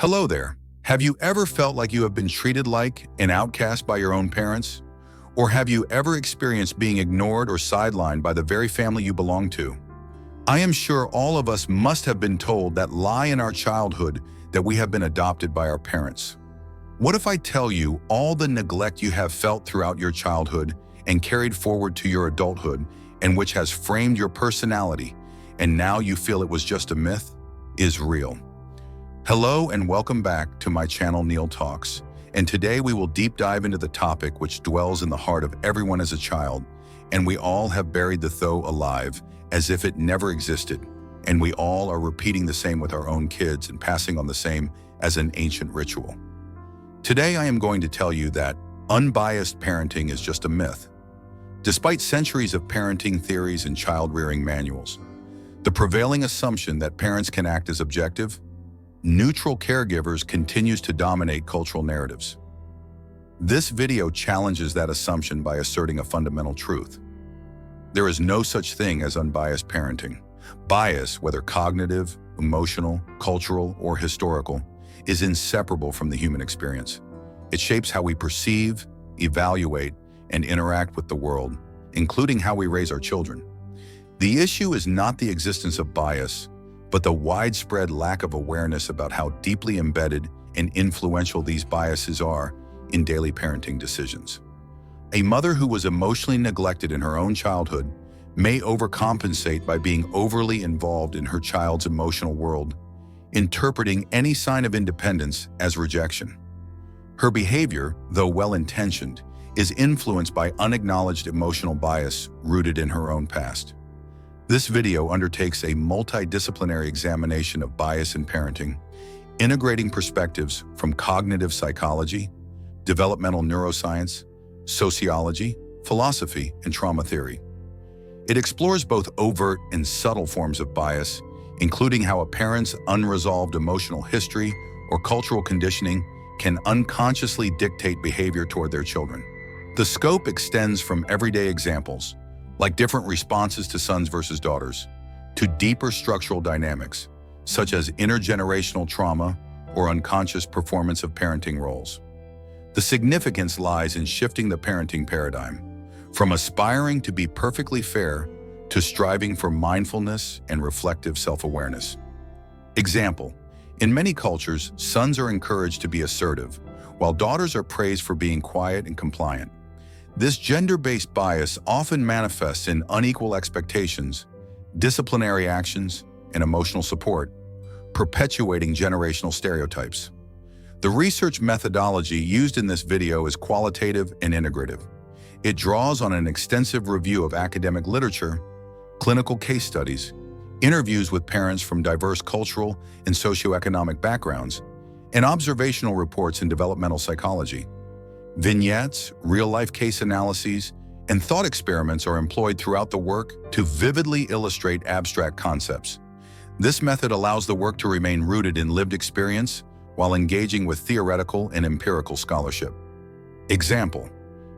Hello there. Have you ever felt like you have been treated like an outcast by your own parents? Or have you ever experienced being ignored or sidelined by the very family you belong to? I am sure all of us must have been told that lie in our childhood that we have been adopted by our parents. What if I tell you all the neglect you have felt throughout your childhood and carried forward to your adulthood, and which has framed your personality, and now you feel it was just a myth, is real? Hello and welcome back to my channel Neil Talks, and today we will deep dive into the topic which dwells in the heart of everyone as a child, and we all have buried the though alive as if it never existed, and we all are repeating the same with our own kids and passing on the same as an ancient ritual. Today I am going to tell you that unbiased parenting is just a myth. Despite centuries of parenting theories and child-rearing manuals, the prevailing assumption that parents can act as objective, neutral caregivers continues to dominate cultural narratives. This video challenges that assumption by asserting a fundamental truth. There is no such thing as unbiased parenting. Bias, whether cognitive, emotional, cultural, or historical, is inseparable from the human experience. It shapes how we perceive, evaluate, and interact with the world, including how we raise our children. The issue is not the existence of bias, but the widespread lack of awareness about how deeply embedded and influential these biases are in daily parenting decisions. A mother who was emotionally neglected in her own childhood may overcompensate by being overly involved in her child's emotional world, interpreting any sign of independence as rejection. Her behavior, though well-intentioned, is influenced by unacknowledged emotional bias rooted in her own past. This video undertakes a multidisciplinary examination of bias in parenting, integrating perspectives from cognitive psychology, developmental neuroscience, sociology, philosophy, and trauma theory. It explores both overt and subtle forms of bias, including how a parent's unresolved emotional history or cultural conditioning can unconsciously dictate behavior toward their children. The scope extends from everyday examples, like different responses to sons versus daughters, to deeper structural dynamics, such as intergenerational trauma or unconscious performance of parenting roles. The significance lies in shifting the parenting paradigm, from aspiring to be perfectly fair to striving for mindfulness and reflective self-awareness. Example: in many cultures, sons are encouraged to be assertive, while daughters are praised for being quiet and compliant. This gender-based bias often manifests in unequal expectations, disciplinary actions, and emotional support, perpetuating generational stereotypes. The research methodology used in this video is qualitative and integrative. It draws on an extensive review of academic literature, clinical case studies, interviews with parents from diverse cultural and socioeconomic backgrounds, and observational reports in developmental psychology. Vignettes, real-life case analyses, and thought experiments are employed throughout the work to vividly illustrate abstract concepts. This method allows the work to remain rooted in lived experience while engaging with theoretical and empirical scholarship. Example: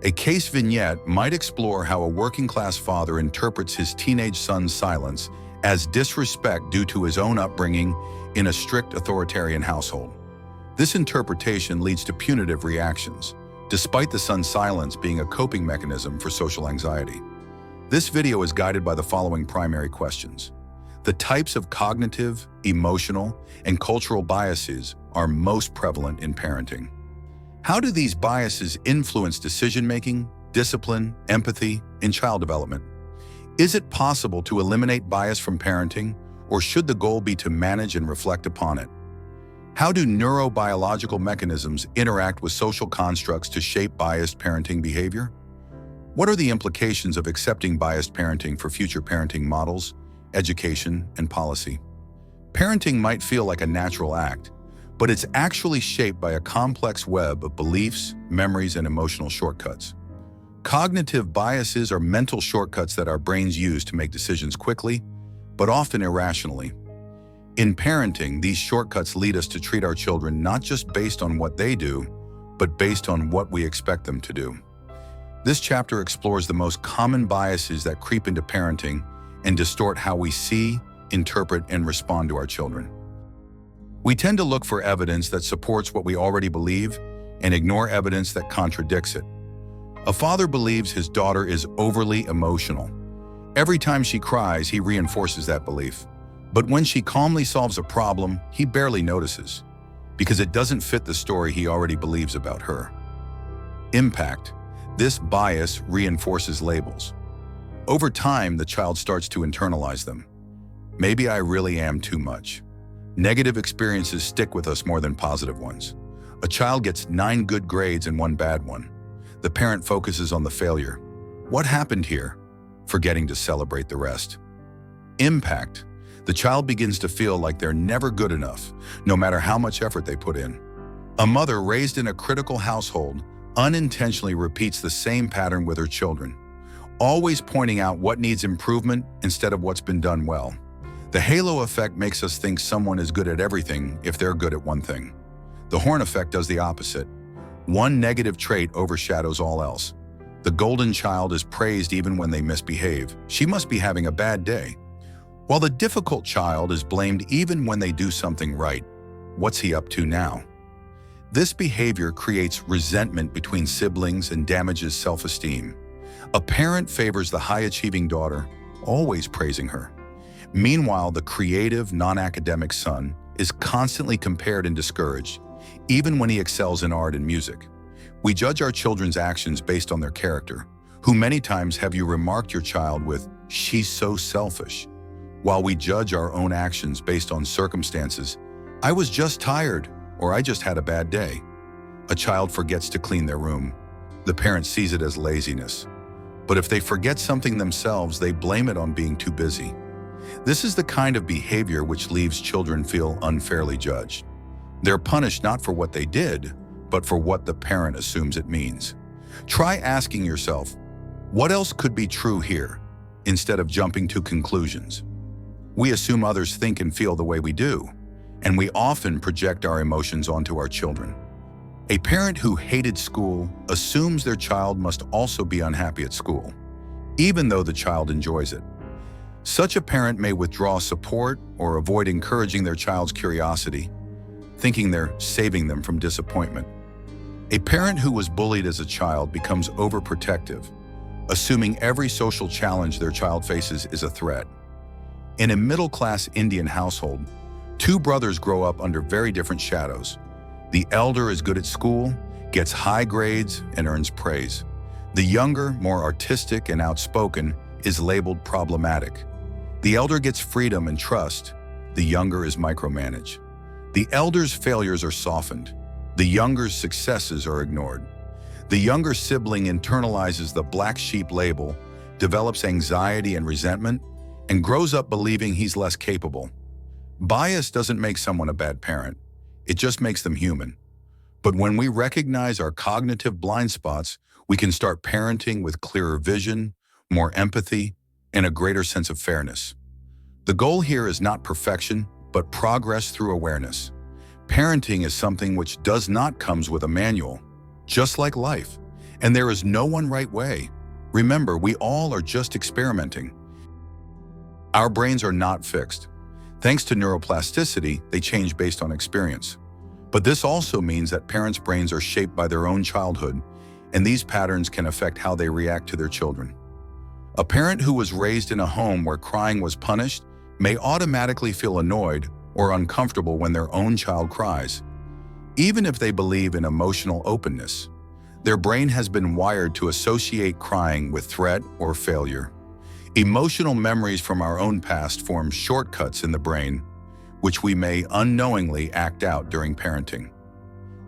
a case vignette might explore how a working-class father interprets his teenage son's silence as disrespect due to his own upbringing in a strict authoritarian household. This interpretation leads to punitive reactions, despite the son's silence being a coping mechanism for social anxiety. This video is guided by the following primary questions. The types of cognitive, emotional, and cultural biases are most prevalent in parenting. How do these biases influence decision-making, discipline, empathy, and child development? Is it possible to eliminate bias from parenting, or should the goal be to manage and reflect upon it? How do neurobiological mechanisms interact with social constructs to shape biased parenting behavior? What are the implications of accepting biased parenting for future parenting models, education, and policy? Parenting might feel like a natural act, but it's actually shaped by a complex web of beliefs, memories, and emotional shortcuts. Cognitive biases are mental shortcuts that our brains use to make decisions quickly, but often irrationally. In parenting, these shortcuts lead us to treat our children not just based on what they do, but based on what we expect them to do. This chapter explores the most common biases that creep into parenting and distort how we see, interpret, and respond to our children. We tend to look for evidence that supports what we already believe and ignore evidence that contradicts it. A father believes his daughter is overly emotional. Every time she cries, he reinforces that belief. But when she calmly solves a problem, he barely notices, because it doesn't fit the story he already believes about her. Impact. This bias reinforces labels. Over time, the child starts to internalize them. Maybe I really am too much. Negative experiences stick with us more than positive ones. A child gets 9 good grades and 1 bad one. The parent focuses on the failure. What happened here? Forgetting to celebrate the rest. Impact. The child begins to feel like they're never good enough, no matter how much effort they put in. A mother raised in a critical household unintentionally repeats the same pattern with her children, always pointing out what needs improvement instead of what's been done well. The halo effect makes us think someone is good at everything if they're good at one thing. The horn effect does the opposite. One negative trait overshadows all else. The golden child is praised even when they misbehave. She must be having a bad day. While the difficult child is blamed even when they do something right. What's he up to now? This behavior creates resentment between siblings and damages self-esteem. A parent favors the high-achieving daughter, always praising her. Meanwhile, the creative, non-academic son is constantly compared and discouraged, even when he excels in art and music. We judge our children's actions based on their character. Who many times have you remarked your child with, "She's so selfish," while we judge our own actions based on circumstances? "I was just tired," or "I just had a bad day." A child forgets to clean their room. The parent sees it as laziness. But if they forget something themselves, they blame it on being too busy. This is the kind of behavior which leaves children feel unfairly judged. They're punished not for what they did, but for what the parent assumes it means. Try asking yourself, what else could be true here, instead of jumping to conclusions? We assume others think and feel the way we do, and we often project our emotions onto our children. A parent who hated school assumes their child must also be unhappy at school, even though the child enjoys it. Such a parent may withdraw support or avoid encouraging their child's curiosity, thinking they're saving them from disappointment. A parent who was bullied as a child becomes overprotective, assuming every social challenge their child faces is a threat. In a middle-class Indian household, 2 brothers grow up under very different shadows. The elder is good at school, gets high grades, and earns praise. The younger, more artistic and outspoken, is labeled problematic. The elder gets freedom and trust. The younger is micromanaged. The elder's failures are softened. The younger's successes are ignored. The younger sibling internalizes the black sheep label, develops anxiety and resentment, and grows up believing he's less capable. Bias doesn't make someone a bad parent. It just makes them human. But when we recognize our cognitive blind spots, we can start parenting with clearer vision, more empathy, and a greater sense of fairness. The goal here is not perfection, but progress through awareness. Parenting is something which does not come with a manual, just like life, and there is no one right way. Remember, we all are just experimenting. Our brains are not fixed. Thanks to neuroplasticity, they change based on experience. But this also means that parents' brains are shaped by their own childhood, and these patterns can affect how they react to their children. A parent who was raised in a home where crying was punished may automatically feel annoyed or uncomfortable when their own child cries. Even if they believe in emotional openness, their brain has been wired to associate crying with threat or failure. Emotional memories from our own past form shortcuts in the brain, which we may unknowingly act out during parenting.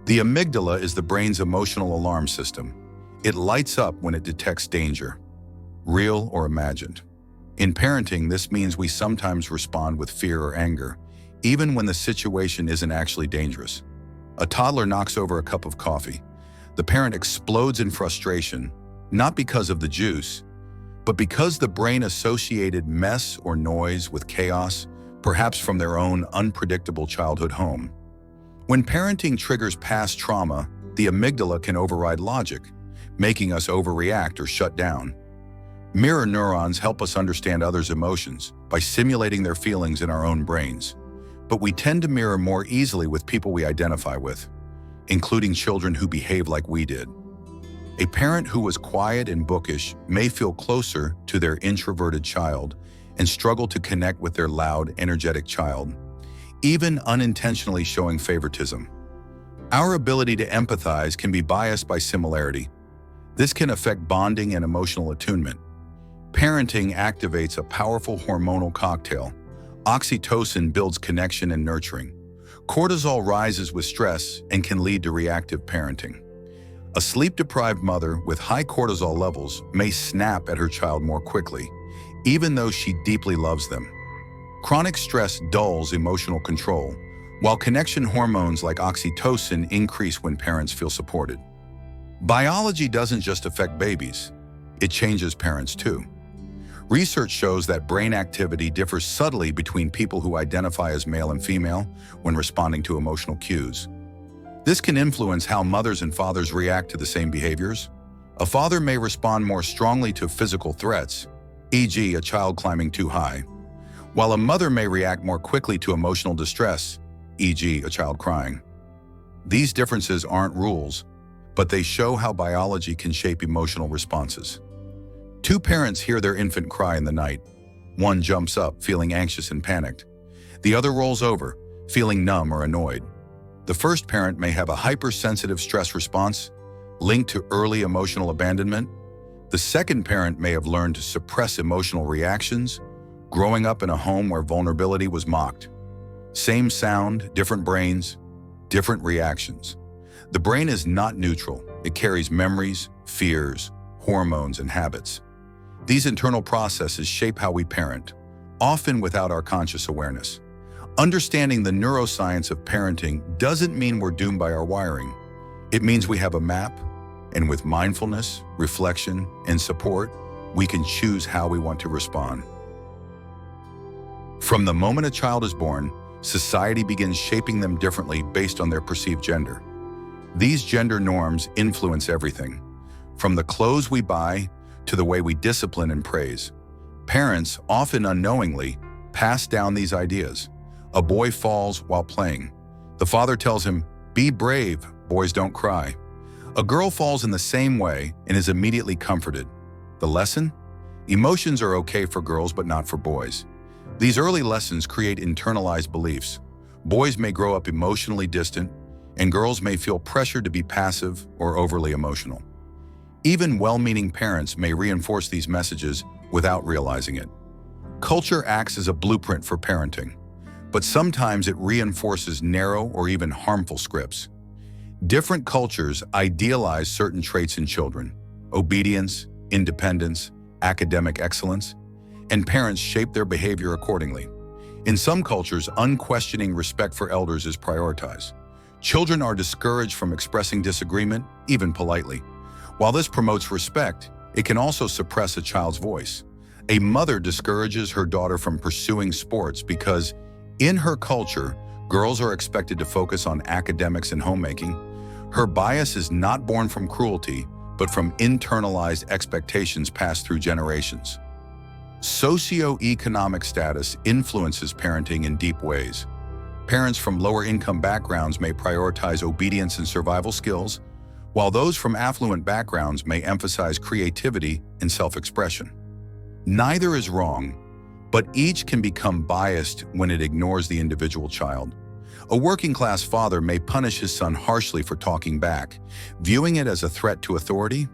The amygdala is the brain's emotional alarm system. It lights up when it detects danger, real or imagined. In parenting, this means we sometimes respond with fear or anger, even when the situation isn't actually dangerous. A toddler knocks over a cup of coffee. The parent explodes in frustration, not because of the juice, but because the brain associated mess or noise with chaos, perhaps from their own unpredictable childhood home. When parenting triggers past trauma, the amygdala can override logic, making us overreact or shut down. Mirror neurons help us understand others' emotions by simulating their feelings in our own brains. but we tend to mirror more easily with people we identify with, including children who behave like we did. A parent who was quiet and bookish may feel closer to their introverted child and struggle to connect with their loud, energetic child, even unintentionally showing favoritism. Our ability to empathize can be biased by similarity. This can affect bonding and emotional attunement. Parenting activates a powerful hormonal cocktail. Oxytocin builds connection and nurturing. Cortisol rises with stress and can lead to reactive parenting. A sleep-deprived mother with high cortisol levels may snap at her child more quickly, even though she deeply loves them. Chronic stress dulls emotional control, while connection hormones like oxytocin increase when parents feel supported. Biology doesn't just affect babies, it changes parents too. Research shows that brain activity differs subtly between people who identify as male and female when responding to emotional cues. This can influence how mothers and fathers react to the same behaviors. A father may respond more strongly to physical threats, e.g., a child climbing too high, while a mother may react more quickly to emotional distress, e.g., a child crying. These differences aren't rules, but they show how biology can shape emotional responses. Two parents hear their infant cry in the night. One jumps up, feeling anxious and panicked. The other rolls over, feeling numb or annoyed. The first parent may have a hypersensitive stress response linked to early emotional abandonment. The second parent may have learned to suppress emotional reactions, growing up in a home where vulnerability was mocked. Same sound, different brains, different reactions. The brain is not neutral. It carries memories, fears, hormones, and habits. These internal processes shape how we parent, often without our conscious awareness. Understanding the neuroscience of parenting doesn't mean we're doomed by our wiring. It means we have a map, and with mindfulness, reflection, and support, we can choose how we want to respond. From the moment a child is born, society begins shaping them differently based on their perceived gender. These gender norms influence everything, from the clothes we buy to the way we discipline and praise. Parents, often unknowingly, pass down these ideas. A boy falls while playing. The father tells him, "Be brave, boys don't cry." A girl falls in the same way and is immediately comforted. The lesson? Emotions are okay for girls but not for boys. These early lessons create internalized beliefs. Boys may grow up emotionally distant, and girls may feel pressured to be passive or overly emotional. Even well-meaning parents may reinforce these messages without realizing it. Culture acts as a blueprint for parenting, but sometimes it reinforces narrow or even harmful scripts. Different cultures idealize certain traits in children: obedience, independence, academic excellence, and parents shape their behavior accordingly. In some cultures, unquestioning respect for elders is prioritized. Children are discouraged from expressing disagreement, even politely. While this promotes respect, it can also suppress a child's voice. A mother discourages her daughter from pursuing sports because, in her culture, girls are expected to focus on academics and homemaking. Her bias is not born from cruelty, but from internalized expectations passed through generations. Socioeconomic status influences parenting in deep ways. Parents from lower-income backgrounds may prioritize obedience and survival skills, while those from affluent backgrounds may emphasize creativity and self-expression. Neither is wrong, but each can become biased when it ignores the individual child. A working-class father may punish his son harshly for talking back, viewing it as a threat to authority.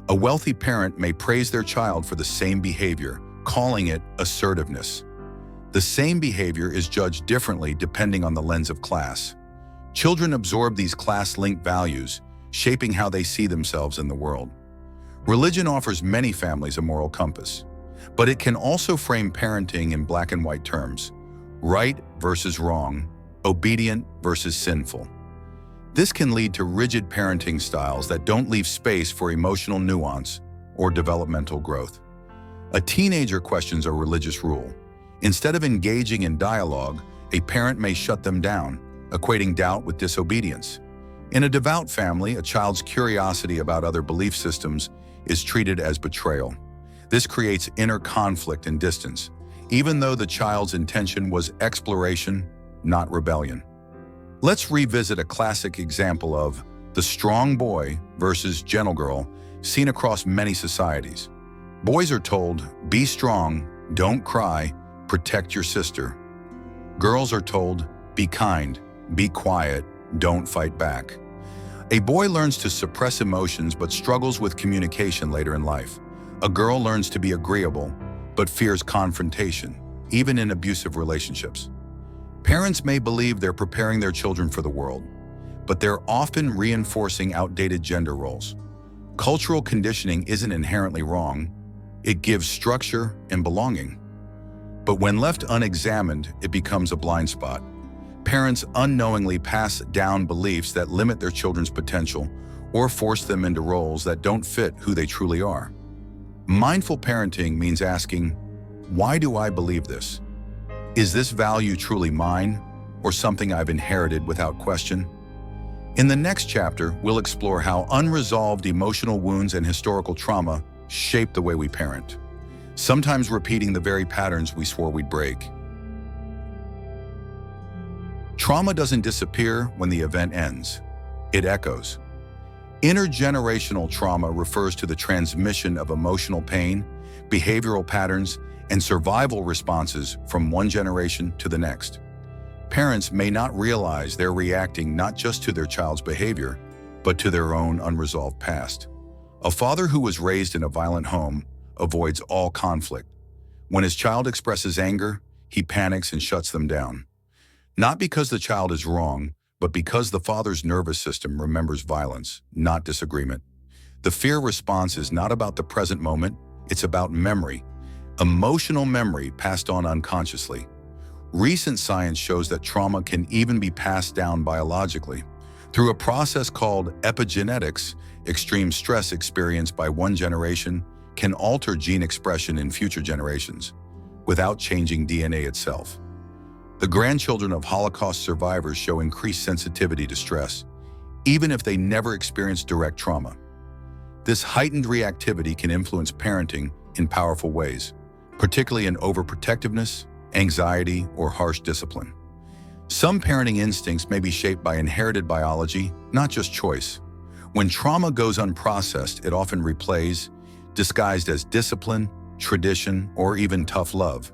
A wealthy parent may praise their child for the same behavior, calling it assertiveness. The same behavior is judged differently depending on the lens of class. Children absorb these class-linked values, shaping how they see themselves in the world. Religion offers many families a moral compass, but it can also frame parenting in black and white terms: right versus wrong, obedient versus sinful. This can lead to rigid parenting styles that don't leave space for emotional nuance or developmental growth. A teenager questions a religious rule. Instead of engaging in dialogue, a parent may shut them down, equating doubt with disobedience. In a devout family, a child's curiosity about other belief systems is treated as betrayal. This creates inner conflict and distance. Even though the child's intention was exploration, not rebellion. Let's revisit a classic example of the strong boy versus gentle girl seen across many societies. Boys are told, be strong, don't cry, protect your sister. Girls are told, be kind, be quiet, don't fight back. A boy learns to suppress emotions but struggles with communication later in life. A girl learns to be agreeable but fears confrontation, even in abusive relationships. Parents may believe they're preparing their children for the world, but they're often reinforcing outdated gender roles. Cultural conditioning isn't inherently wrong. It gives structure and belonging. But when left unexamined, it becomes a blind spot. Parents unknowingly pass down beliefs that limit their children's potential or force them into roles that don't fit who they truly are. Mindful parenting means asking, why do I believe this? Is this value truly mine or something I've inherited without question? In the next chapter, we'll explore how unresolved emotional wounds and historical trauma shape the way we parent, sometimes repeating the very patterns we swore we'd break. Trauma doesn't disappear when the event ends. It echoes. Intergenerational trauma refers to the transmission of emotional pain, behavioral patterns, and survival responses from one generation to the next. Parents may not realize they're reacting not just to their child's behavior, but to their own unresolved past. A father who was raised in a violent home avoids all conflict. When his child expresses anger, he panics and shuts them down. Not because the child is wrong, but because the father's nervous system remembers violence, not disagreement. The fear response is not about the present moment, it's about memory. Emotional memory passed on unconsciously. Recent science shows that trauma can even be passed down biologically. Through a process called epigenetics, extreme stress experienced by one generation can alter gene expression in future generations, without changing DNA itself. The grandchildren of Holocaust survivors show increased sensitivity to stress, even if they never experienced direct trauma. This heightened reactivity can influence parenting in powerful ways, particularly in overprotectiveness, anxiety, or harsh discipline. Some parenting instincts may be shaped by inherited biology, not just choice. When trauma goes unprocessed, it often replays, disguised as discipline, tradition, or even tough love.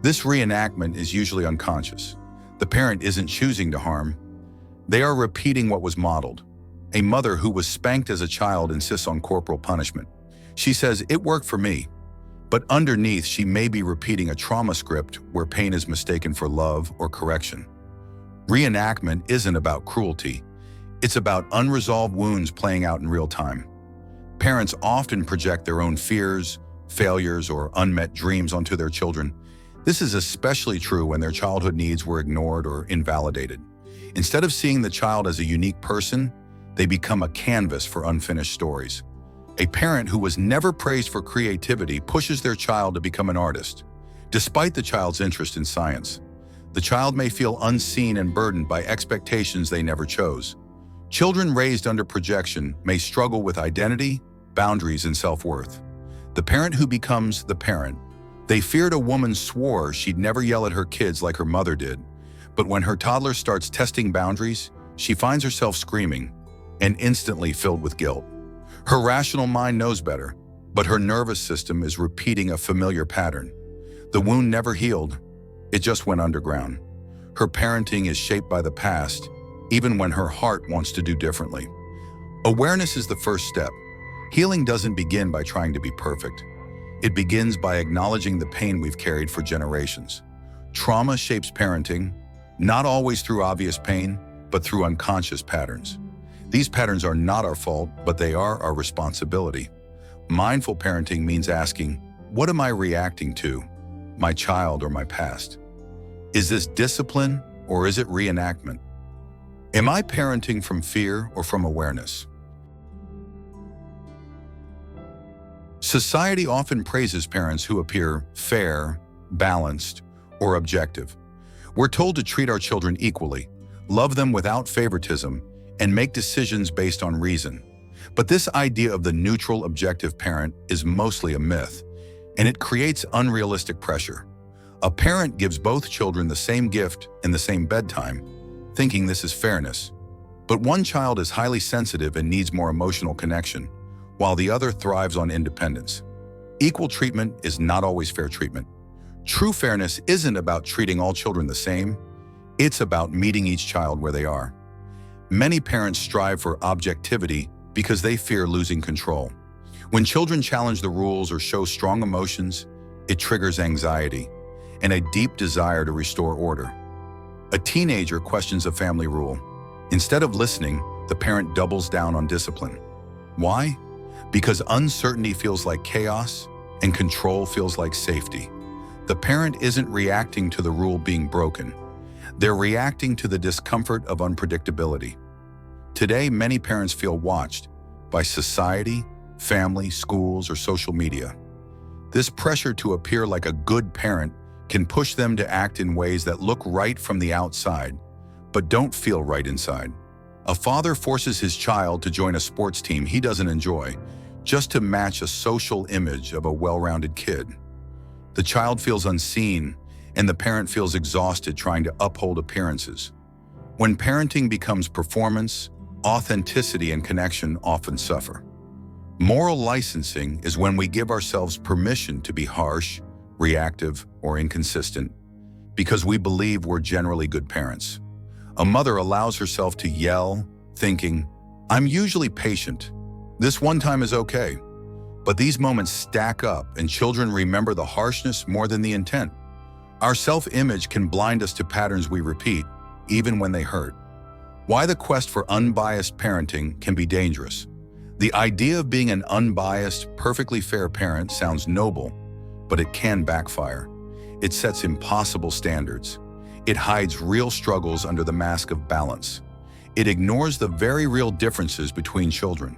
This reenactment is usually unconscious. The parent isn't choosing to harm. They are repeating what was modeled. A mother who was spanked as a child insists on corporal punishment. She says, "It worked for me." But underneath, she may be repeating a trauma script where pain is mistaken for love or correction. Reenactment isn't about cruelty. It's about unresolved wounds playing out in real time. Parents often project their own fears, failures, or unmet dreams onto their children. This is especially true when their childhood needs were ignored or invalidated. Instead of seeing the child as a unique person, they become a canvas for unfinished stories. A parent who was never praised for creativity pushes their child to become an artist. Despite the child's interest in science, the child may feel unseen and burdened by expectations they never chose. Children raised under projection may struggle with identity, boundaries, and self-worth. The parent who becomes the parent. They feared a woman swore she'd never yell at her kids like her mother did, but when her toddler starts testing boundaries, she finds herself screaming and instantly filled with guilt. Her rational mind knows better, but her nervous system is repeating a familiar pattern. The wound never healed, it just went underground. Her parenting is shaped by the past, even when her heart wants to do differently. Awareness is the first step. Healing doesn't begin by trying to be perfect. It begins by acknowledging the pain we've carried for generations. Trauma shapes parenting, not always through obvious pain, but through unconscious patterns. These patterns are not our fault, but they are our responsibility. Mindful parenting means asking, what am I reacting to? My child or my past? Is this discipline or is it reenactment? Am I parenting from fear or from awareness? Society often praises parents who appear fair, balanced, or objective. We're told to treat our children equally, love them without favoritism, and make decisions based on reason. But this idea of the neutral, objective parent is mostly a myth, and it creates unrealistic pressure. A parent gives both children the same gift and the same bedtime, thinking this is fairness. But one child is highly sensitive and needs more emotional connection, while the other thrives on independence. Equal treatment is not always fair treatment. True fairness isn't about treating all children the same. It's about meeting each child where they are. Many parents strive for objectivity because they fear losing control. When children challenge the rules or show strong emotions, it triggers anxiety and a deep desire to restore order. A teenager questions a family rule. Instead of listening, the parent doubles down on discipline. Why? Because uncertainty feels like chaos and control feels like safety. The parent isn't reacting to the rule being broken. They're reacting to the discomfort of unpredictability. Today, many parents feel watched by society, family, schools, or social media. This pressure to appear like a good parent can push them to act in ways that look right from the outside, but don't feel right inside. A father forces his child to join a sports team he doesn't enjoy, just to match a social image of a well-rounded kid. The child feels unseen, and the parent feels exhausted trying to uphold appearances. When parenting becomes performance, authenticity and connection often suffer. Moral licensing is when we give ourselves permission to be harsh, reactive, or inconsistent because we believe we're generally good parents. A mother allows herself to yell, thinking, "I'm usually patient. This one time is okay." But these moments stack up and children remember the harshness more than the intent. Our self-image can blind us to patterns we repeat, even when they hurt. Why the quest for unbiased parenting can be dangerous. The idea of being an unbiased, perfectly fair parent sounds noble, but it can backfire. It sets impossible standards. It hides real struggles under the mask of balance. It ignores the very real differences between children.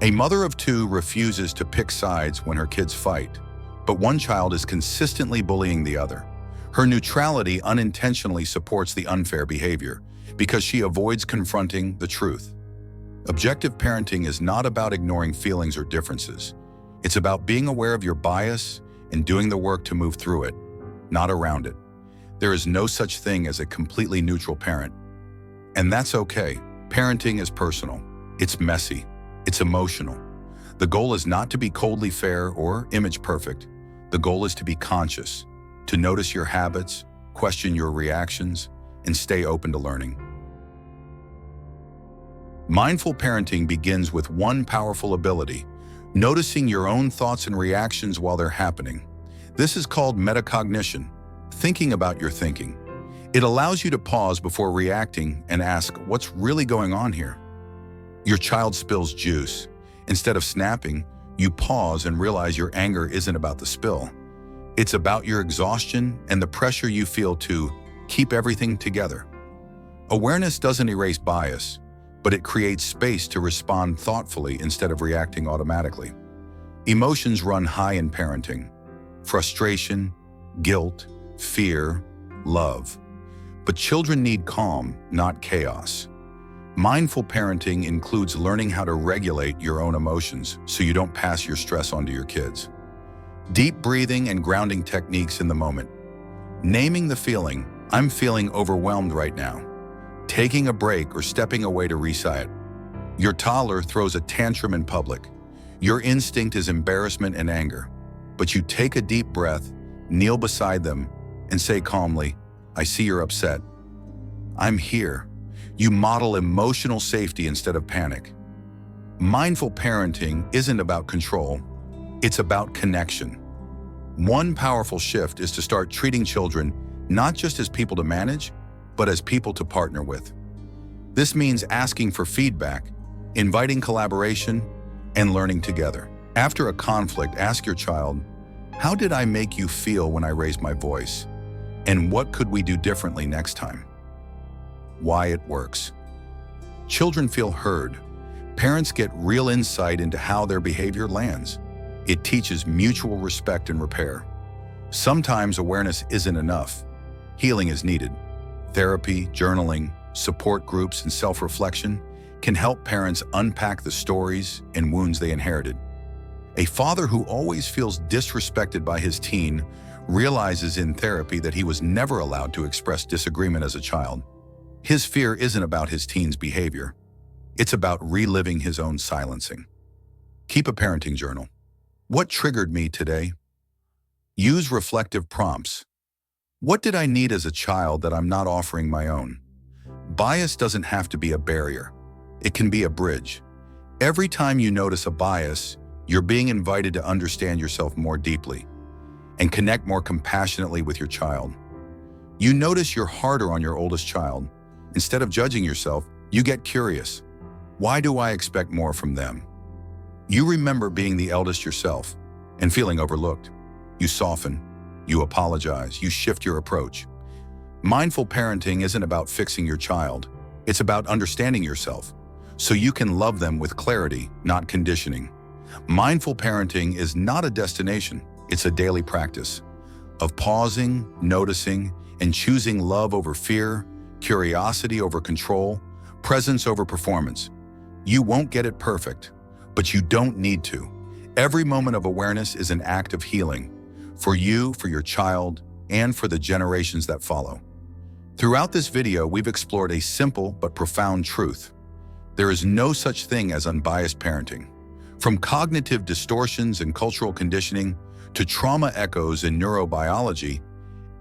A mother of two refuses to pick sides when her kids fight, but one child is consistently bullying the other. Her neutrality unintentionally supports the unfair behavior because she avoids confronting the truth. Objective parenting is not about ignoring feelings or differences. It's about being aware of your bias and doing the work to move through it, not around it. There is no such thing as a completely neutral parent. And that's okay. Parenting is personal. It's messy. It's emotional. The goal is not to be coldly fair or image perfect. The goal is to be conscious, to notice your habits, question your reactions, and stay open to learning. Mindful parenting begins with one powerful ability: noticing your own thoughts and reactions while they're happening. This is called metacognition, thinking about your thinking. It allows you to pause before reacting and ask, what's really going on here? Your child spills juice. Instead of snapping, you pause and realize your anger isn't about the spill. It's about your exhaustion and the pressure you feel to keep everything together. Awareness doesn't erase bias, but it creates space to respond thoughtfully instead of reacting automatically. Emotions run high in parenting: frustration, guilt, fear, love. But children need calm, not chaos. Mindful parenting includes learning how to regulate your own emotions so you don't pass your stress onto your kids. Deep breathing and grounding techniques in the moment. Naming the feeling, "I'm feeling overwhelmed right now." Taking a break or stepping away to reset. Your toddler throws a tantrum in public. Your instinct is embarrassment and anger. But you take a deep breath, kneel beside them, and say calmly, "I see you're upset. I'm here." You model emotional safety instead of panic. Mindful parenting isn't about control. It's about connection. One powerful shift is to start treating children not just as people to manage, but as people to partner with. This means asking for feedback, inviting collaboration, and learning together. After a conflict, ask your child, "How did I make you feel when I raised my voice? And what could we do differently next time?" Why it works. Children feel heard. Parents get real insight into how their behavior lands. It teaches mutual respect and repair. Sometimes awareness isn't enough. Healing is needed. Therapy, journaling, support groups, and self-reflection can help parents unpack the stories and wounds they inherited. A father who always feels disrespected by his teen realizes in therapy that he was never allowed to express disagreement as a child. His fear isn't about his teen's behavior. It's about reliving his own silencing. Keep a parenting journal. What triggered me today? Use reflective prompts. What did I need as a child that I'm not offering my own? Bias doesn't have to be a barrier. It can be a bridge. Every time you notice a bias, you're being invited to understand yourself more deeply and connect more compassionately with your child. You notice you're harder on your oldest child. Instead of judging yourself, you get curious. Why do I expect more from them? You remember being the eldest yourself and feeling overlooked. You soften, you apologize, you shift your approach. Mindful parenting isn't about fixing your child. It's about understanding yourself so you can love them with clarity, not conditioning. Mindful parenting is not a destination. It's a daily practice of pausing, noticing, and choosing love over fear, curiosity over control, presence over performance. You won't get it perfect, but you don't need to. Every moment of awareness is an act of healing for you, for your child, and for the generations that follow. Throughout this video, we've explored a simple but profound truth. There is no such thing as unbiased parenting. From cognitive distortions and cultural conditioning to trauma echoes in neurobiology,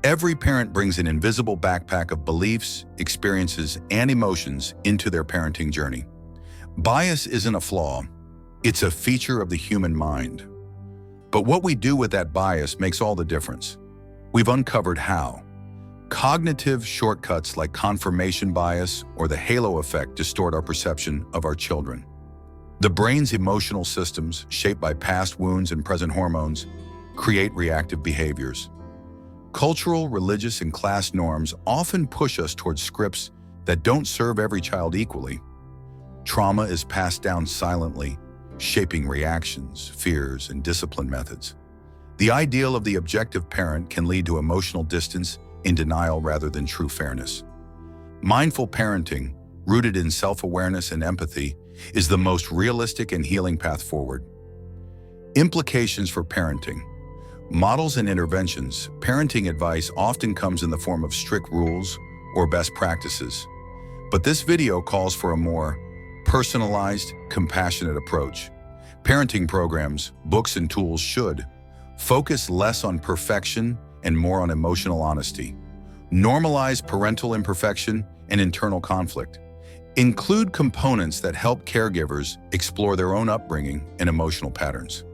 every parent brings an invisible backpack of beliefs, experiences, and emotions into their parenting journey. Bias isn't a flaw, it's a feature of the human mind. But what we do with that bias makes all the difference. We've uncovered how. Cognitive shortcuts like confirmation bias or the halo effect distort our perception of our children. The brain's emotional systems, shaped by past wounds and present hormones, create reactive behaviors. Cultural, religious, and class norms often push us towards scripts that don't serve every child equally. Trauma is passed down silently, shaping reactions, fears, and discipline methods. The ideal of the objective parent can lead to emotional distance in denial rather than true fairness. Mindful parenting, rooted in self-awareness and empathy, is the most realistic and healing path forward. Implications for parenting. Models and interventions. Parenting advice often comes in the form of strict rules or best practices. But this video calls for a more personalized, compassionate approach. Parenting programs, books, and tools should focus less on perfection and more on emotional honesty. Normalize parental imperfection and internal conflict. Include components that help caregivers explore their own upbringing and emotional patterns.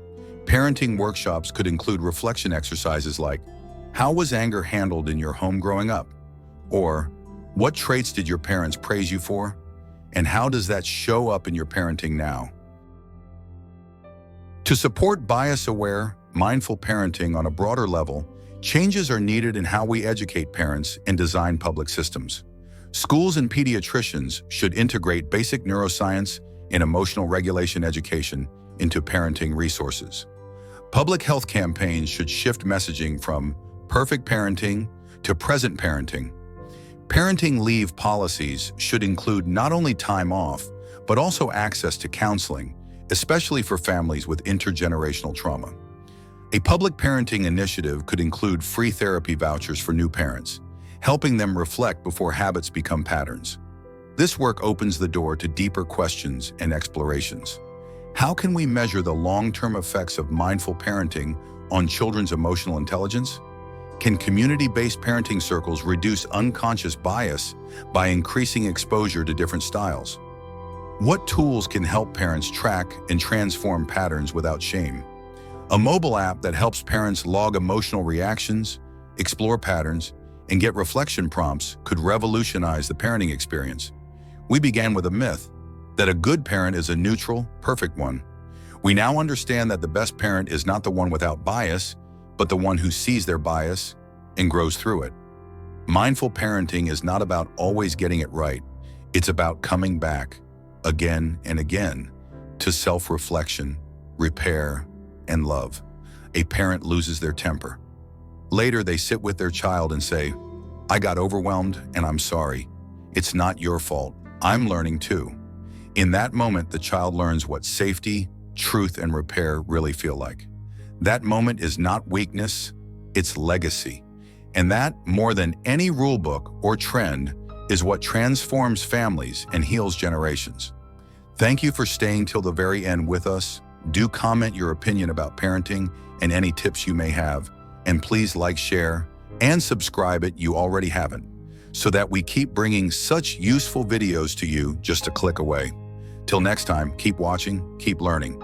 Parenting workshops could include reflection exercises like, how was anger handled in your home growing up? Or, what traits did your parents praise you for? And how does that show up in your parenting now? To support bias-aware, mindful parenting on a broader level, changes are needed in how we educate parents and design public systems. Schools and pediatricians should integrate basic neuroscience and emotional regulation education into parenting resources. Public health campaigns should shift messaging from perfect parenting to present parenting. Parenting leave policies should include not only time off, but also access to counseling, especially for families with intergenerational trauma. A public parenting initiative could include free therapy vouchers for new parents, helping them reflect before habits become patterns. This work opens the door to deeper questions and explorations. How can we measure the long-term effects of mindful parenting on children's emotional intelligence? Can community-based parenting circles reduce unconscious bias by increasing exposure to different styles? What tools can help parents track and transform patterns without shame? A mobile app that helps parents log emotional reactions, explore patterns, and get reflection prompts could revolutionize the parenting experience. We began with a myth that a good parent is a neutral, perfect one. We now understand that the best parent is not the one without bias, but the one who sees their bias and grows through it. Mindful parenting is not about always getting it right. It's about coming back again and again to self-reflection, repair, and love. A parent loses their temper. Later, they sit with their child and say, I got overwhelmed and I'm sorry. It's not your fault. I'm learning too. In that moment, the child learns what safety, truth, and repair really feel like. That moment is not weakness, it's legacy. And that, more than any rulebook or trend, is what transforms families and heals generations. Thank you for staying till the very end with us. Do comment your opinion about parenting and any tips you may have. And please like, share, and subscribe if you already haven't, so that we keep bringing such useful videos to you just a click away. Till next time, keep watching, keep learning.